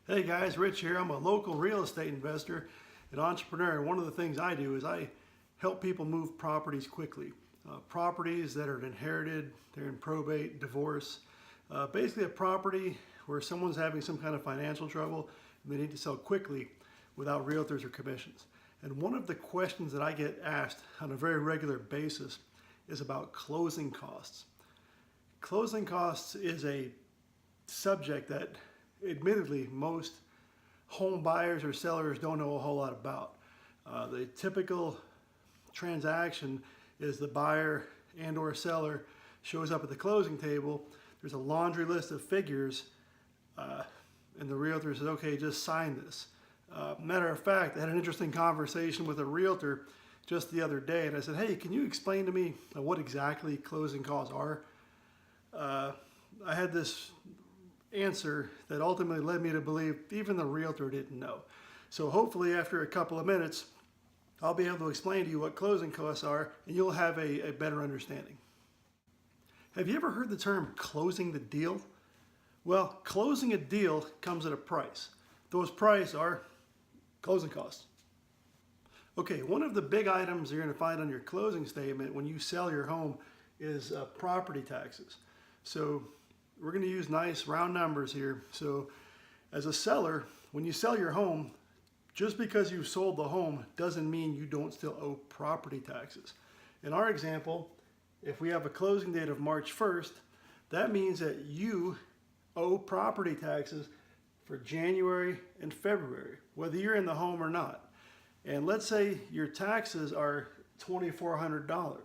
Hey guys, Rich here. I'm a local real estate investor and entrepreneur. And one of the things I do is I help people move properties quickly. Properties that are inherited, they're in probate, divorce. Basically a property where someone's having some kind of financial trouble and they need to sell quickly without realtors or commissions. And one of the questions that I get asked on a very regular basis is about closing costs. Closing costs is a subject that admittedly most home buyers or sellers don't know a whole lot about. The typical transaction is the buyer and or seller shows up at the closing table. There's a laundry list of figures and the realtor says, okay, just sign this. Matter of fact, I had an interesting conversation with a realtor just the other day and I said, hey, can you explain to me what exactly closing costs are? I had this answer that ultimately led me to believe even the realtor didn't know. So hopefully after a couple of minutes, I'll be able to explain to you what closing costs are and you'll have a better understanding. Have you ever heard the term closing the deal? Well, closing a deal comes at a price. Those prices are closing costs. Okay, one of the big items you're going to find on your closing statement when you sell your home is property taxes. So we're going to use nice round numbers here. So as a seller, when you sell your home, just because you sold the home doesn't mean you don't still owe property taxes. In our example, if we have a closing date of March 1st, that means that you owe property taxes for January and February, whether you're in the home or not. And let's say your taxes are $2,400.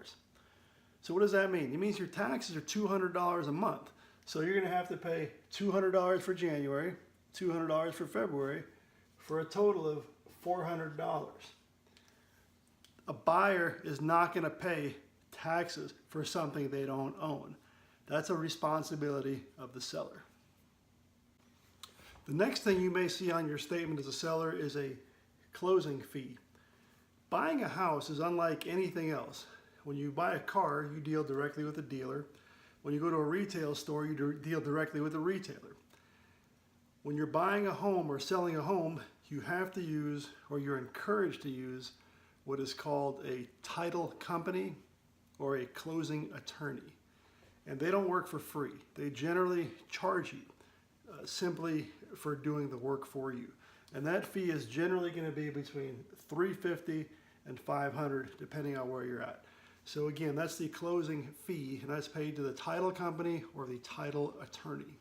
So what does that mean? It means your taxes are $200 a month. So you're going to have to pay $200 for January, $200 for February, for a total of $400. A buyer is not going to pay taxes for something they don't own. That's a responsibility of the seller. The next thing you may see on your statement as a seller is a closing fee. Buying a house is unlike anything else. When you buy a car, you deal directly with the dealer. When you go to a retail store, you deal directly with the retailer. When you're buying a home or selling a home, you have to use, or you're encouraged to use, what is called a title company or a closing attorney. And they don't work for free. They generally charge you simply for doing the work for you. And that fee is generally going to be between $350 and $500 depending on where you're at. So again, that's the closing fee, and that's paid to the title company or the title attorney.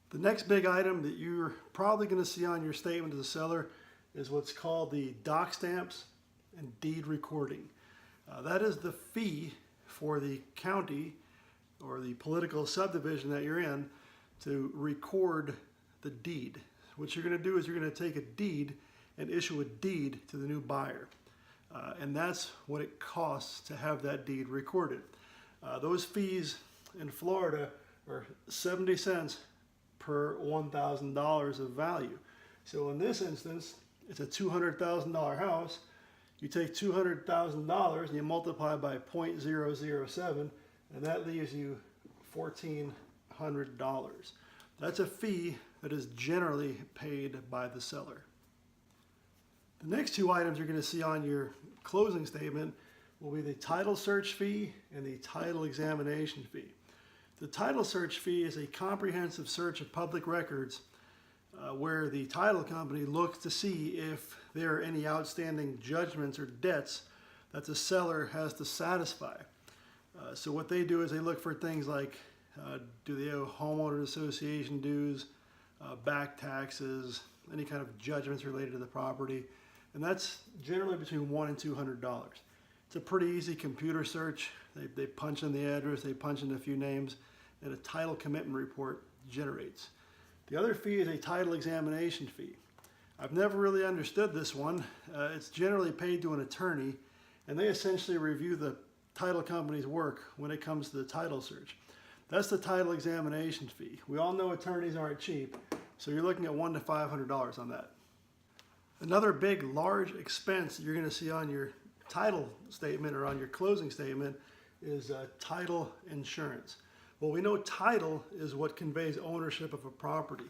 The next big item that you're probably going to see on your statement as a seller is what's called the doc stamps and deed recording. That is the fee for the county or the political subdivision that you're in to record the deed. What you're going to do is you're going to take a deed and issue a deed to the new buyer. And that's what it costs to have that deed recorded. Those fees in Florida are 70 cents per $1,000 of value. So in this instance, it's a $200,000 house. You take $200,000 and you multiply by 0.007, and that leaves you $1,400. That's a fee that is generally paid by the seller. The next two items you're going to see on your closing statement will be the title search fee and the title examination fee. The title search fee is a comprehensive search of public records where the title company looks to see if there are any outstanding judgments or debts that the seller has to satisfy. So what they do is they look for things like do they owe homeowners association dues, back taxes, any kind of judgments related to the property. And that's generally between $100 and $200. It's a pretty easy computer search. They punch in the address, they punch in a few names, and a title commitment report generates. The other fee is a title examination fee. I've never really understood this one. It's generally paid to an attorney, and they essentially review the title company's work when it comes to the title search. That's the title examination fee. We all know attorneys aren't cheap, so you're looking at $100 to $500 on that. Another big, large expense that you're going to see on your title statement or on your closing statement is title insurance. Well, we know title is what conveys ownership of a property.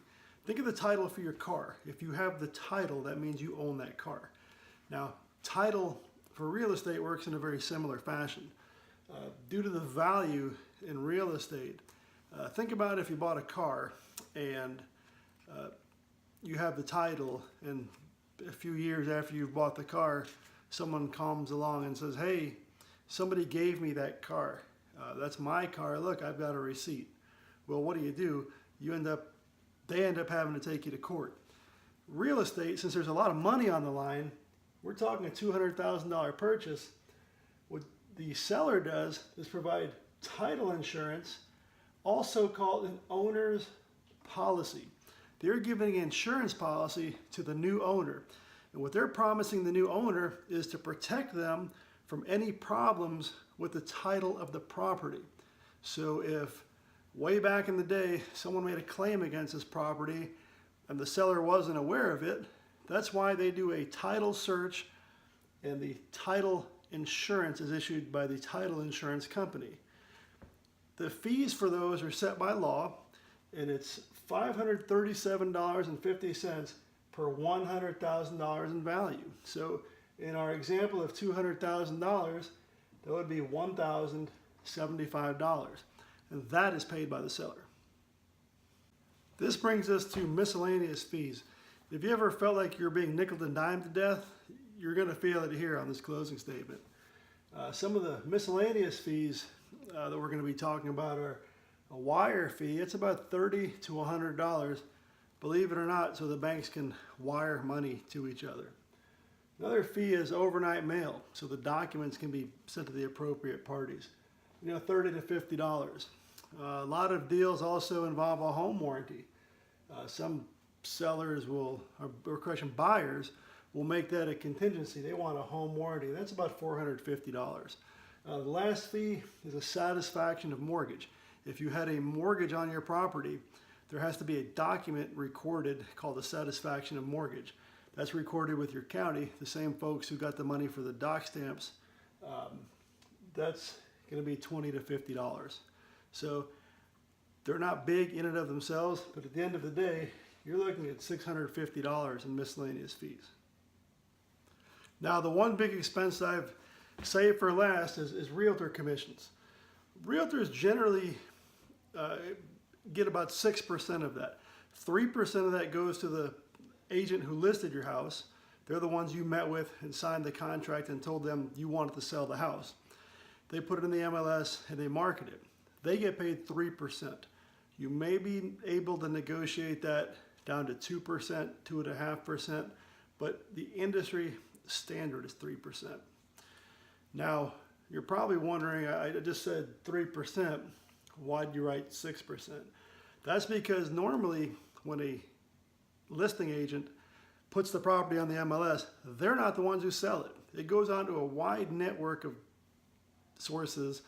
Think of the title for your car. If you have the title, that means you own that car. Now, title for real estate works in a very similar fashion. Due to the value in real estate, think about if you bought a car and you have the title, and a few years after you've bought the car, someone comes along and says, hey, somebody gave me that car. That's my car. Look, I've got a receipt. Well, what do? They end up having to take you to court. Real estate, since there's a lot of money on the line, we're talking a $200,000 purchase. What the seller does is provide title insurance, also called an owner's policy. They're giving an insurance policy to the new owner. And what they're promising the new owner is to protect them from any problems with the title of the property. So if way back in the day, someone made a claim against this property and the seller wasn't aware of it, that's why they do a title search, and the title insurance is issued by the title insurance company. The fees for those are set by law, and it's $537.50 per $100,000 in value. So in our example of $200,000, that would be $1,075. And that is paid by the seller. This brings us to miscellaneous fees. If you ever felt like you're being nickeled and dimed to death, you're going to feel it here on this closing statement. Some of the miscellaneous fees that we're going to be talking about are a wire fee. It's about $30 to $100, believe it or not, so the banks can wire money to each other. Another fee is overnight mail, so the documents can be sent to the appropriate parties. $30 to $50. A lot of deals also involve a home warranty. Some buyers will make that a contingency. They want a home warranty. That's about $450. The last fee is a satisfaction of mortgage. If you had a mortgage on your property, there has to be a document recorded called a satisfaction of mortgage. That's recorded with your county, the same folks who got the money for the dock stamps. That's going to be $20 to $50. So they're not big in and of themselves, but at the end of the day, you're looking at $650 in miscellaneous fees. Now, the one big expense I've saved for last is realtor commissions. Realtors generally get about 6% of that. 3% of that goes to the agent who listed your house. They're the ones you met with and signed the contract and told them you wanted to sell the house. They put it in the MLS and they market it. They get paid 3%. You may be able to negotiate that down to 2%, 2.5%, but the industry standard is 3%. Now, you're probably wondering, I just said 3%, why'd you write 6%? That's because normally when a listing agent puts the property on the MLS, they're not the ones who sell it. It goes on to a wide network of sources,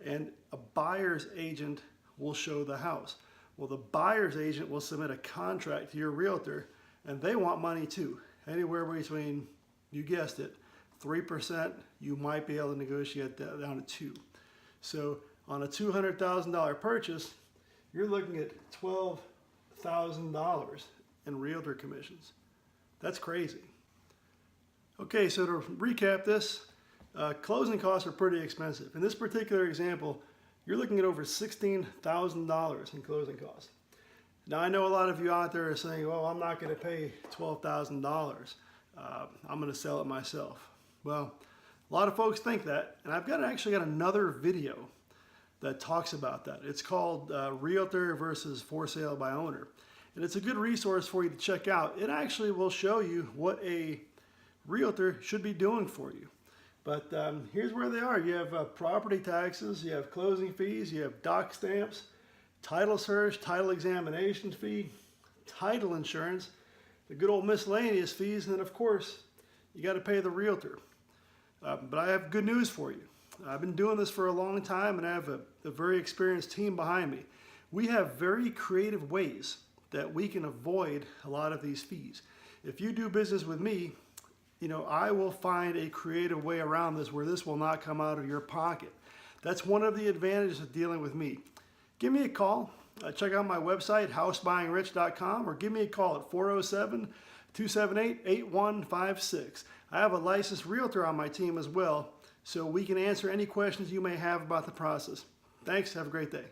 and a buyer's agent will show the house. Well, the buyer's agent will submit a contract to your realtor, and they want money too. Anywhere between, you guessed it, 3%, you might be able to negotiate that down to 2%. So on a $200,000 purchase, you're looking at $12,000 in realtor commissions. That's crazy. Okay, so to recap this, closing costs are pretty expensive. In this particular example, you're looking at over $16,000 in closing costs. Now, I know a lot of you out there are saying, well, I'm not going to pay $12,000. I'm going to sell it myself. Well, a lot of folks think that, and I've actually got another video that talks about that. It's called Realtor versus For Sale by Owner. And it's a good resource for you to check out. It actually will show you what a realtor should be doing for you. But here's where they are. You have property taxes, you have closing fees, you have dock stamps, title search, title examination fee, title insurance, the good old miscellaneous fees, and then of course, you got to pay the realtor. But I have good news for you. I've been doing this for a long time, and I have a very experienced team behind me. We have very creative ways that we can avoid a lot of these fees. If you do business with me, I will find a creative way around this where this will not come out of your pocket. That's one of the advantages of dealing with me. Give me a call. check out my website, housebuyingrich.com, or give me a call at 407-278-8156. I have a licensed realtor on my team as well, so we can answer any questions you may have about the process. Thanks. Have a great day.